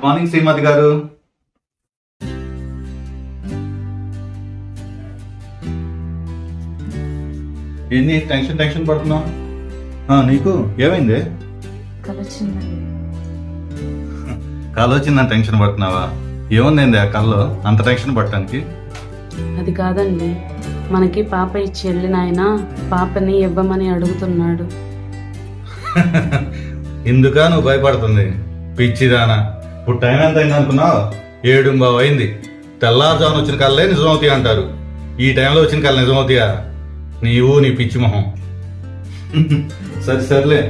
Morning శ్రీమతి గారు. ఏంది tension పడుతున్నావు? నీకు ఏమైంది? కళ్ళు వచ్చిందని టెన్షన్ పడుతున్నావా? ఏముంది ఆ కళ్ళు అంత టెన్షన్ పడటానికి? అది కాదండి, మనకి పాప ఇచ్చి వెళ్ళిన ఆయన పాపని ఇవ్వమని అడుగుతున్నాడు. ఇందుకా నువ్వు భయపడుతుంది? పిచ్చిదానా, ఇప్పుడు టైం ఎంత అయింది అనుకున్నావు? 7:15 అయింది. తెల్లారుజామున వచ్చిన కళ్ళే నిజమవుతాయి అంటారు. ఈ టైంలో వచ్చిన కళ్ళు నిజమవుతాయా? నీవు నీ పిచ్చి మొహం. సర్లే,